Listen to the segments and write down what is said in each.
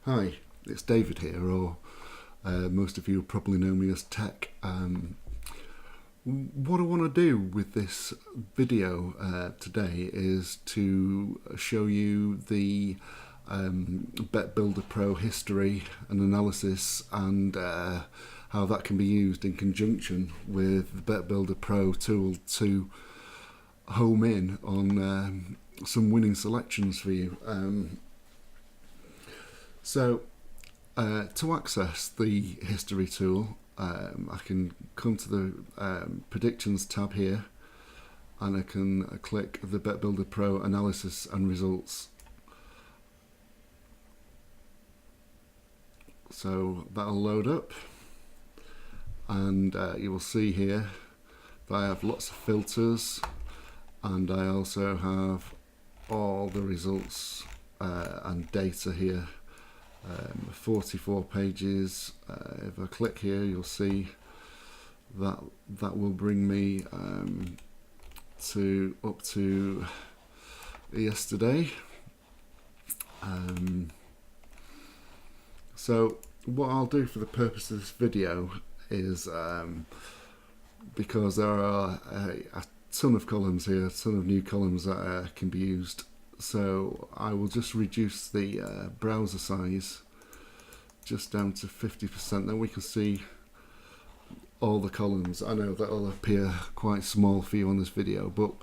Hi, it's David here, or most of you probably know me as Tech. What I want to do with this video today is to show you the Bet Builder Pro history and analysis, and how that can be used in conjunction with the Bet Builder Pro tool to home in on some winning selections for you. So to access the history tool, I can come to the predictions tab here, and I can click the Bet Builder Pro analysis and results. So that'll load up, and you will see here that I have lots of filters, and I also have all the results and data here. 44 pages. If I click here, you'll see that will bring me up to yesterday. So what I'll do for the purpose of this video is, because there are a ton of columns here, a ton of new columns that can be used, so I will just reduce the browser size just down to 50%. Then we can see all the columns. I know that'll appear quite small for you on this video, but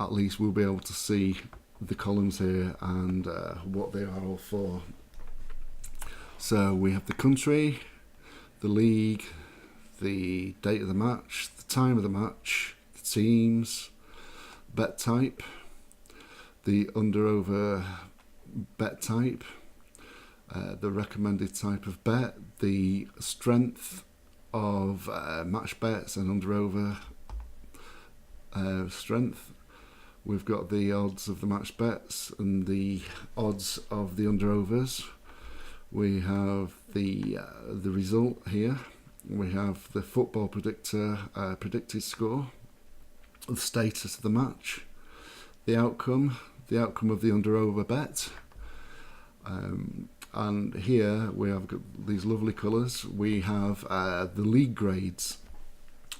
at least we'll be able to see the columns here and what they are all for. So we have the country, the league, the date of the match, the time of the match, the teams, bet type, the under-over bet type, the recommended type of bet, the strength of match bets and under-over strength. We've got the odds of the match bets and the odds of the under-overs. We have the result here. We have the football predictor predicted score, the status of the match, the outcome of the under-over bet, and here we have got these lovely colours. We have the league grades,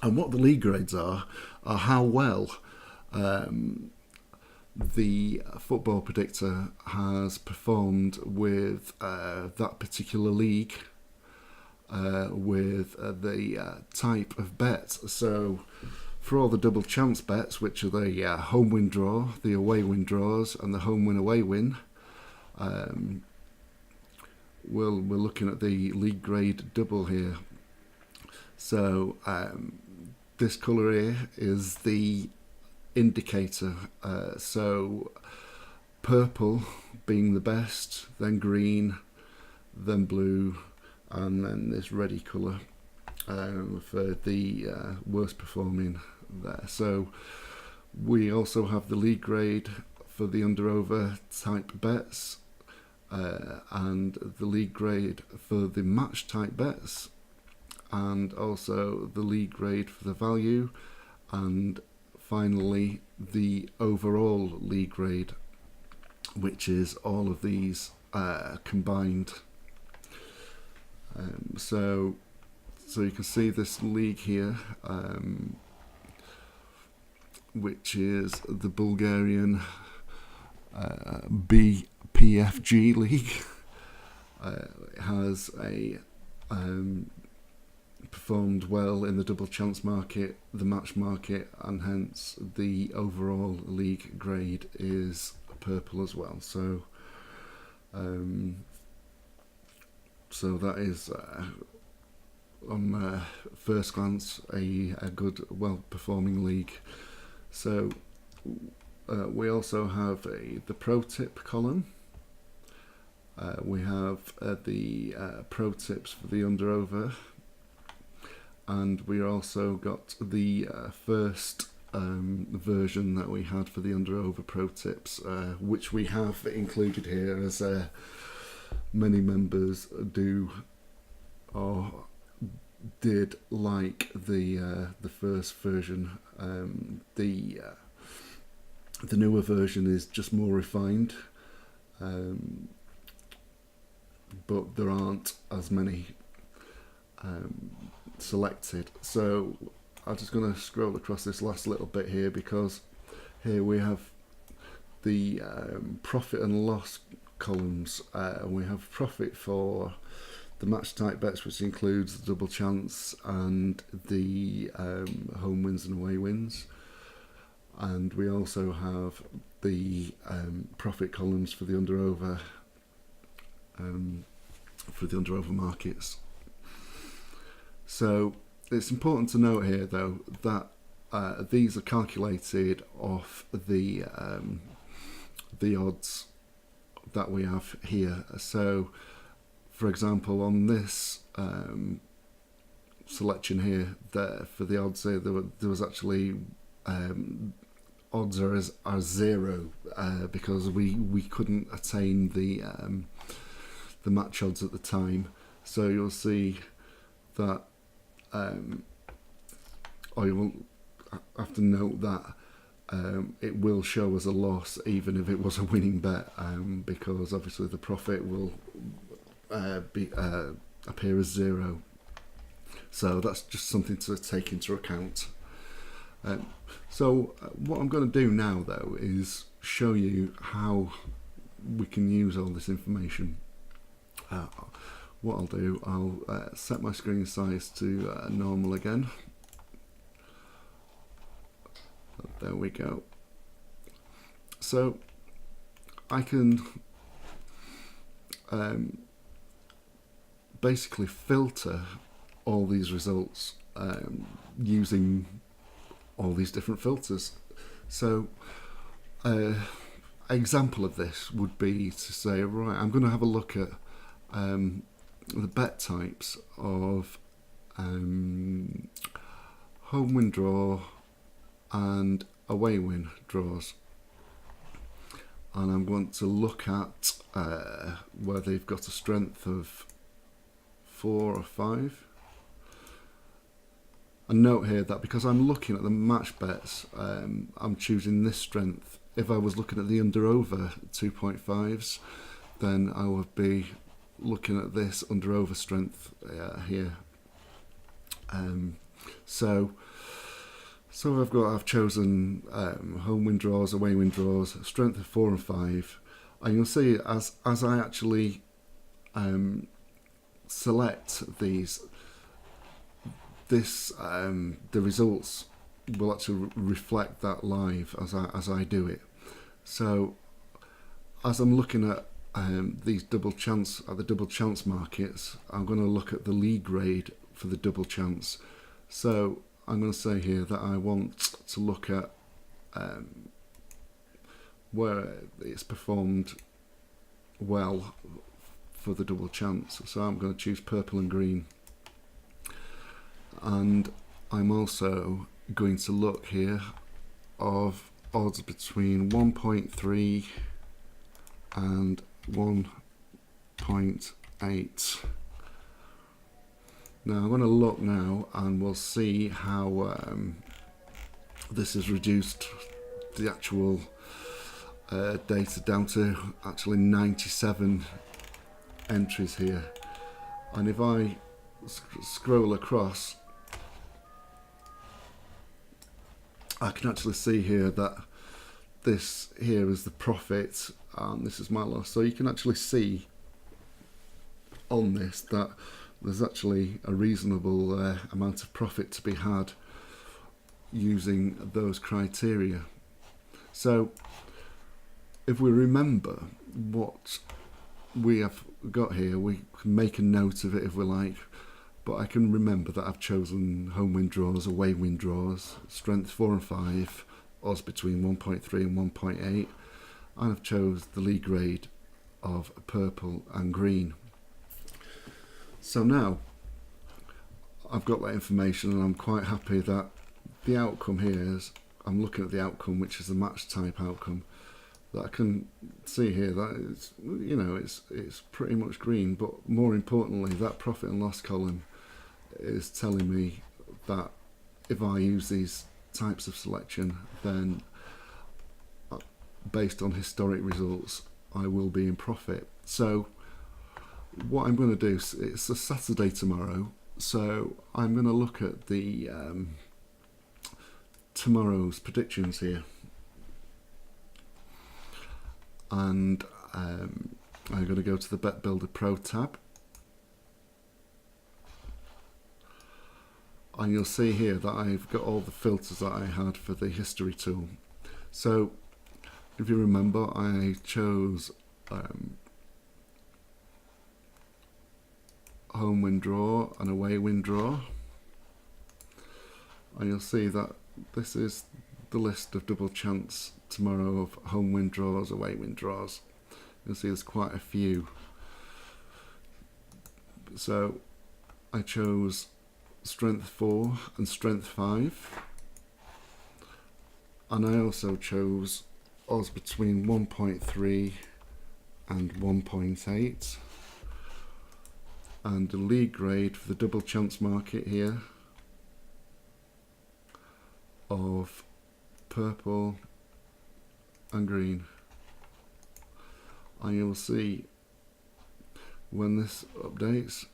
and what the league grades are how well the football predictor has performed with that particular league, with the type of bet. So for all the double chance bets, which are the home win draw, the away win draws, and the home win away win, we're looking at the league grade double here. So this colour here is the indicator. So purple being the best, then green, then blue, and then this reddy colour for the worst performing there. So we also have the league grade for the under-over type bets, and the league grade for the match type bets, and also the league grade for the value, and finally the overall league grade, which is all of these combined. So you can see this league here, which is the Bulgarian BPFG league. It has performed well in the double chance market, the match market, and hence the overall league grade is purple as well. So that is on first glance a good, well-performing league. So we also have the pro tip column. We have the pro tips for the under-over, and we also got the first version that we had for the under-over pro tips, which we have included here, as many members do or did like the first version. The newer version is just more refined. but there aren't as many selected. So I'm just going to scroll across this last little bit here, because here we have the profit and loss columns. We have profit for the match type bets, which includes the double chance and the home wins and away wins, and we also have the profit columns for the under over markets. So it's important to note here, though, that these are calculated off the odds that we have here. So, for example, on this selection here, for the odds here, there was actually odds are zero because we couldn't attain the match odds at the time. So you'll see that you will have to note that it will show as a loss even if it was a winning bet, because obviously the profit will appear as zero. So that's just something to take into account. So what I'm going to do now, though, is show you how we can use all this information. What I'll do, I'll set my screen size to normal again. There we go. So I can basically filter all these results using all these different filters. So an example of this would be to say, right, I'm going to have a look at the bet types of home win draw and away win draws, and I'm going to look at where they've got a strength of 4 or 5. And note here that because I'm looking at the match bets, I'm choosing this strength. If I was looking at the under over 2.5s, then I would be looking at this under over strength here. So I've chosen home win draws, away win draws, strength of 4 and 5, and you'll see as I actually select these, the results will actually reflect that live as I do it. So as I'm looking at these the double chance markets, I'm going to look at the league grade for the double chance. So I'm going to say here that I want to look at where it's performed well for the double chance. So I'm going to choose purple and green, and I'm also going to look here of odds between 1.3 and 1.8. Now I'm going to look now, and we'll see how this has reduced the actual data down to actually 97 entries here. And if I scroll across, I can actually see here that this here is the profit and this is my loss. So you can actually see on this that there's actually a reasonable amount of profit to be had using those criteria. So if we remember what we have got here, we can make a note of it if we like, but I can remember that I've chosen home win draws, away win draws, strength 4 and 5, odds between 1.3 and 1.8, and I've chose the league grade of purple and green. So now I've got that information, and I'm quite happy that the outcome here is, I'm looking at the outcome, which is the match type outcome, that I can see here that it's, you know, it's pretty much green, but more importantly, that profit and loss column is telling me that if I use these types of selection, then based on historic results, I will be in profit. So what I'm going to do, it's a Saturday tomorrow, so I'm going to look at the tomorrow's predictions here, and I'm going to go to the Bet Builder Pro tab, and you'll see here that I've got all the filters that I had for the history tool. So if you remember, I chose home win draw and away win draw, and you'll see that this is the list of double chance tomorrow of home win draws, away win draws. You'll see there's quite a few. So I chose strength 4 and strength 5, and I also chose odds between 1.3 and 1.8, and the league grade for the double chance market here of purple and green. And you'll see when this updates,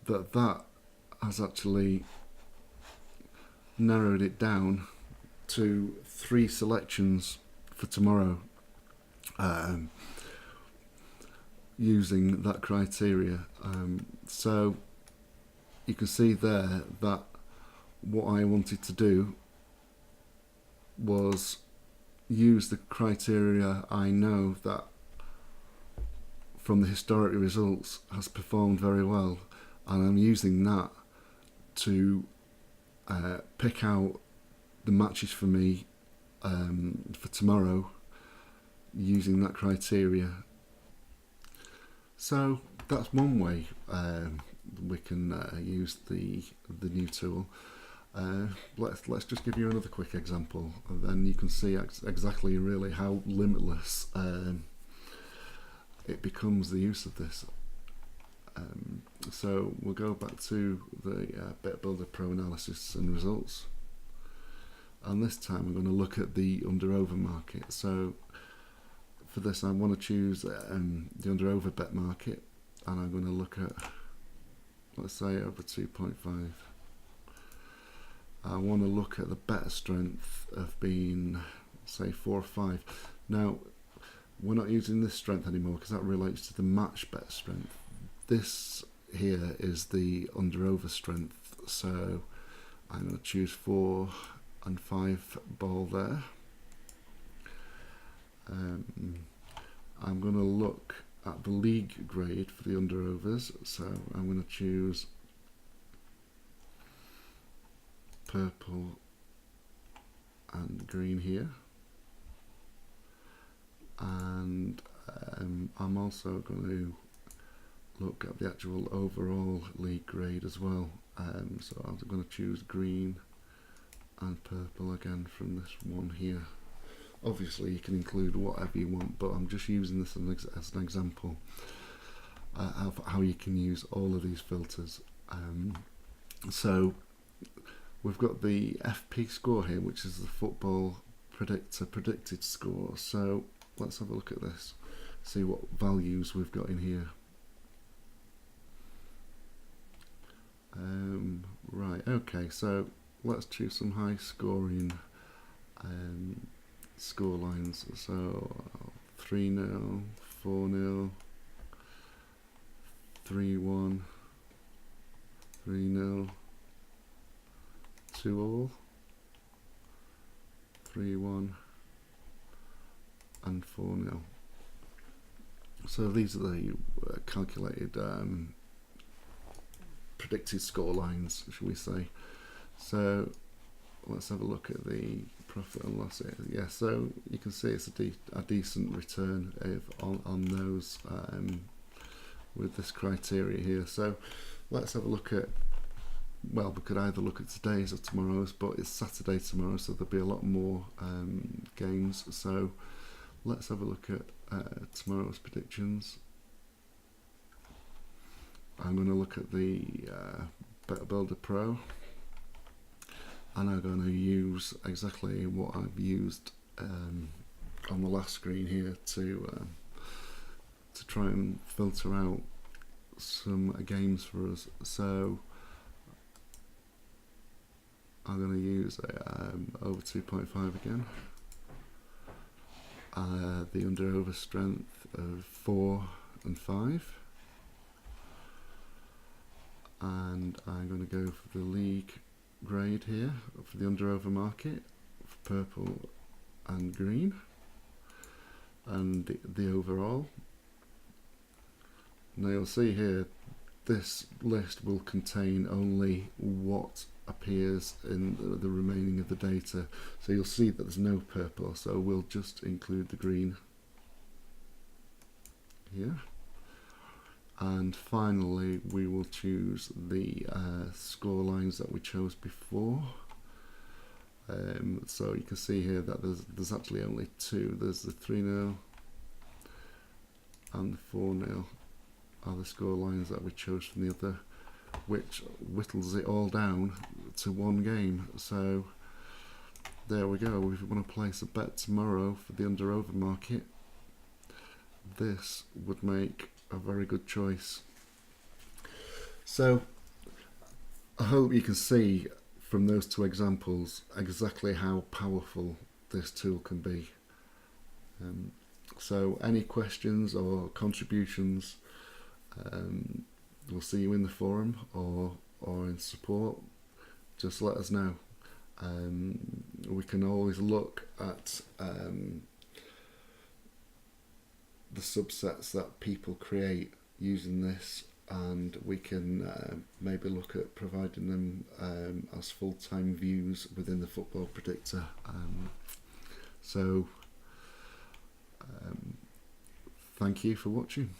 that has actually narrowed it down to 3 selections for tomorrow, using that criteria. So you can see there that what I wanted to do was use the criteria I know that from the historic results has performed very well, and I'm using that to pick out the matches for me for tomorrow using that criteria. So that's one way we can use the new tool. Let's just give you another quick example, and then you can see exactly really how limitless it becomes, the use of this. So we'll go back to the Bet Builder Pro analysis and results, and this time I'm going to look at the under-over market. So for this I want to choose the under-over bet market, and I'm going to look at, let's say, over 2.5. I want to look at the better strength of being, say, 4 or 5. Now we're not using this strength anymore because that relates to the match bet strength. This here is the under-over strength, so I'm going to choose 4 and 5 ball there. I'm going to look at the league grade for the under-overs, so I'm going to choose purple and green here, and I'm also going to look at the actual overall league grade as well. So I'm going to choose green and purple again from this one here. Obviously you can include whatever you want, but I'm just using this as an example of how you can use all of these filters. So we've got the FP score here, which is the Football Predictor predicted score. So let's have a look at this, see what values we've got in here. Right, okay, so let's choose some high scoring score lines. So 3-0, 4-0, 3-1, 3-0, 2-all, 3-1 and 4-0. So these are the calculated predicted score lines, shall we say. So let's have a look at the profit and loss here. Yeah, so you can see it's a decent return on those with this criteria here. So let's have a look at, well, we could either look at today's or tomorrow's, but it's Saturday tomorrow, so there'll be a lot more games. So let's have a look at tomorrow's predictions. I'm going to look at the Bet Builder Pro, and I'm going to use exactly what I've used on the last screen here to try and filter out some games for us. So I'm going to use over 2.5 again. The under-over strength of 4 and 5. And I'm going to go for the league grade here for the under-over market for purple and green, and the overall. Now you'll see here this list will contain only what appears in the remaining of the data, so you'll see that there's no purple, so we'll just include the green here. And finally we will choose the score lines that we chose before. So you can see here that there's actually only two. There's the 3-0 and the 4-0 are the score lines that we chose from the other, which whittles it all down to one game. So there we go. If you want to place a bet tomorrow for the under-over market, this would make a very good choice. So I hope you can see from those two examples exactly how powerful this tool can be. So any questions or contributions, we'll see you in the forum or in support. Just let us know. We can always look at the subsets that people create using this, and we can maybe look at providing them as full-time views within the Football Predictor. So thank you for watching.